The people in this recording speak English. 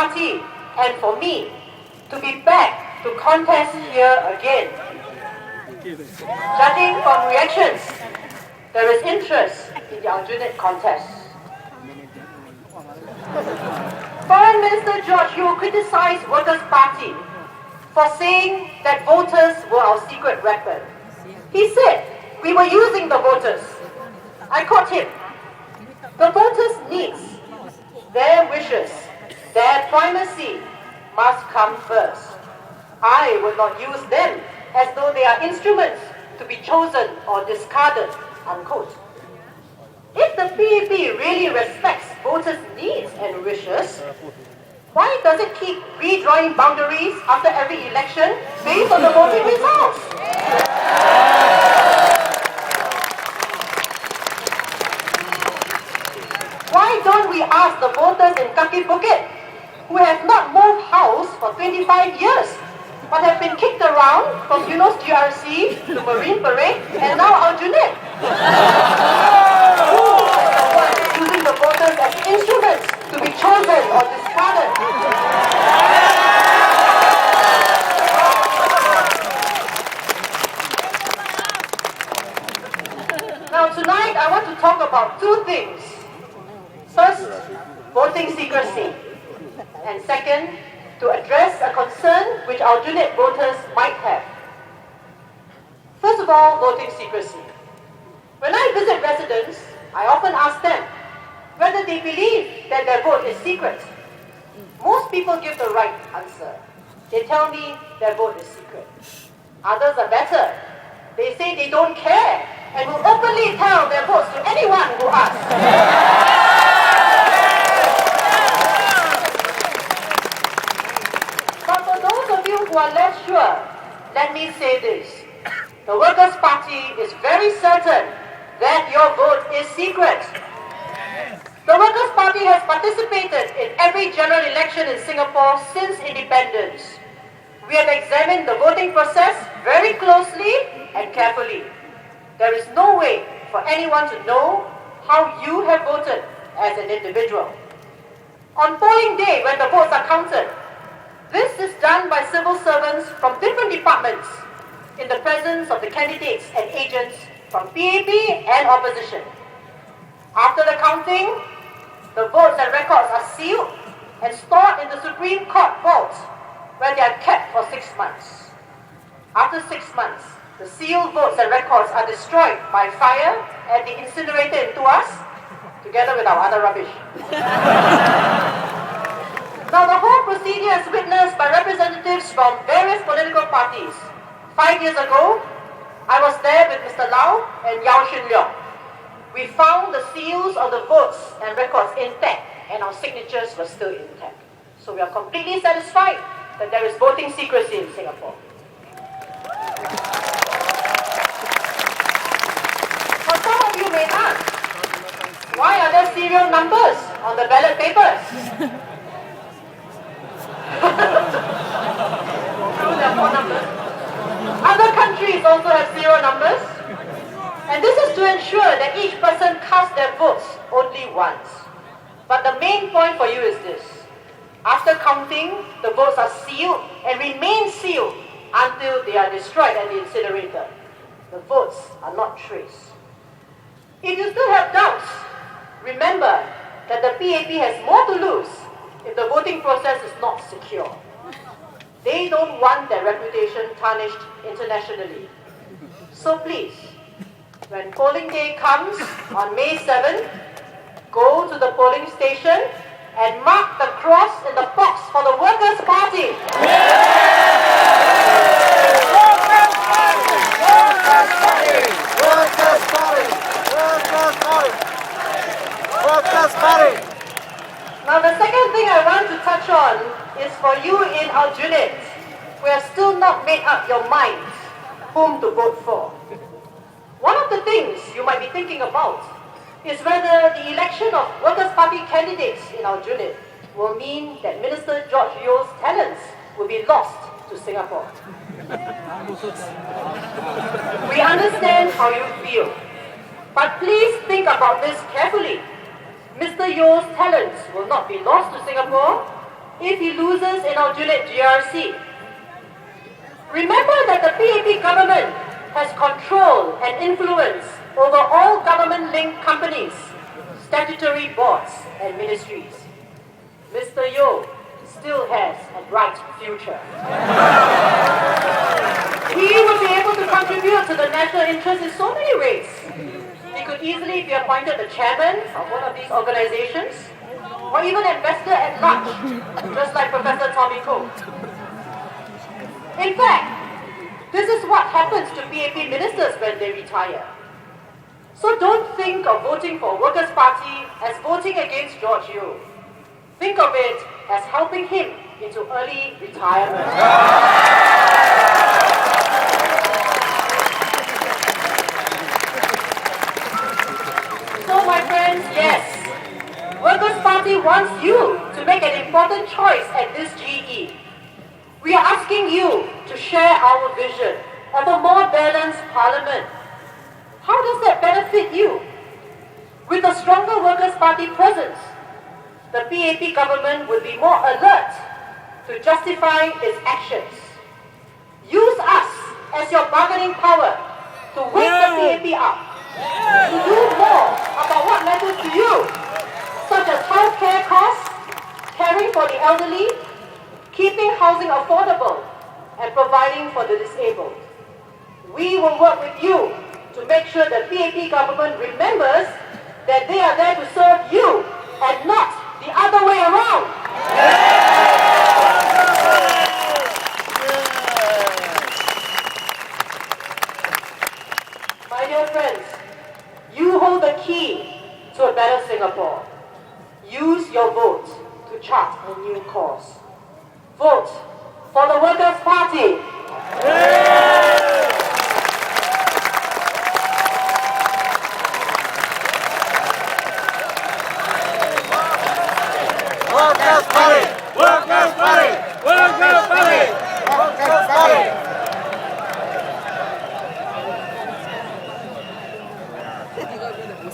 Party and for me to be back to contest here again. Judging from reactions, there is interest in the Aljunied contest. Foreign Minister George Yeo criticized Workers' Party for saying that voters were our secret weapon. He said we were using the voters. I quote him, "The voters' needs, their wishes, their primacy must come first. I will not use them as though they are instruments to be chosen or discarded," unquote. If the PAP really respects voters' needs and wishes, why does it keep redrawing boundaries after every election based on the voting results? Why don't we ask the voters in Kaki Bukit, who have not moved house for 25 years, but have been kicked around from Aljunied GRC to Marine Parade and now Aljunied? Who is the one using the voters as instruments to be chosen or discarded? Now tonight I want to talk about two things. First, voting secrecy. And second, to address a concern which Aljunied voters might have. First of all, voting secrecy. When I visit residents, I often ask them whether they believe that their vote is secret. Most people give the right answer. They tell me their vote is secret. Others are better. They say they don't care and will openly tell their votes to anyone who asks. Who are less sure, let me say this. The Workers' Party is very certain that your vote is secret. The Workers' Party has participated in every general election in Singapore since independence. We have examined the voting process very closely and carefully. There is no way for anyone to know how you have voted as an individual. On polling day, when the votes are counted, this is done by civil servants from different departments in the presence of the candidates and agents from PAP and opposition. After the counting, the votes and records are sealed and stored in the Supreme Court vault, where they are kept for 6 months. After 6 months, the sealed votes and records are destroyed by fire at the incinerator in Tuas, together with our other rubbish. Now, the whole procedure is witnessed by representatives from various political parties. 5 years ago, I was there with Mr. Lau and Yao Shin Leong. We found the seals of the votes and records intact, and our signatures were still intact. So we are completely satisfied that there is voting secrecy in Singapore. Now, some of you may ask, why are there serial numbers on the ballot papers? True, there are 4 numbers. Other countries also have serial numbers, and this is to ensure that each person casts their votes only once. But the main point for you is this: after counting, the votes are sealed and remain sealed until they are destroyed at the incinerator. The votes are not traced. If you still have doubts, remember that the PAP has more to lose if the voting process is not secure. They don't want their reputation tarnished internationally. So please, when polling day comes on May 7th, go to the polling station and mark the cross in the box for the Workers' Party. Workers' Party! Workers' Party! Workers' Party! Workers' Party! Workers' Party! Now, the second thing I want to touch on is for you in Aljunied, who have still not made up your minds whom to vote for. One of the things you might be thinking about is whether the election of Workers' Party candidates in Aljunied will mean that Minister George Yeo's talents will be lost to Singapore. We understand how you feel, but please think about this carefully. Mr. Yeo's talents will not be lost to Singapore. if he loses in Aljunied GRC. Remember that the PAP government has control and influence over all government-linked companies, statutory boards and ministries. Mr. Yeo still has a bright future. He will be able to contribute to the national interest in so many ways. He could easily be appointed the chairman of one of these organizations, or even investor at large, just like Professor Tommy Coe. In fact, this is what happens to PAP ministers when they retire. So don't think of voting for Workers' Party as voting against George Yeo. Think of it as helping him into early retirement. So my friends, yes, Workers' Party wants you to make an important choice at this GE. We are asking you to share our vision of a more balanced parliament. How does that benefit you? With a stronger Workers' Party presence, the PAP government will be more alert to justify its actions. Use us as your bargaining power to wake the PAP up, to do more about what matters to you, such as healthcare costs, caring for the elderly, keeping housing affordable, and providing for the disabled. We will work with you to make sure the PAP government remembers that they are there to serve you and not the other way around. My dear friends, you hold the key to a better Singapore. Use your vote to chart a new course. Vote for the Workers' Party.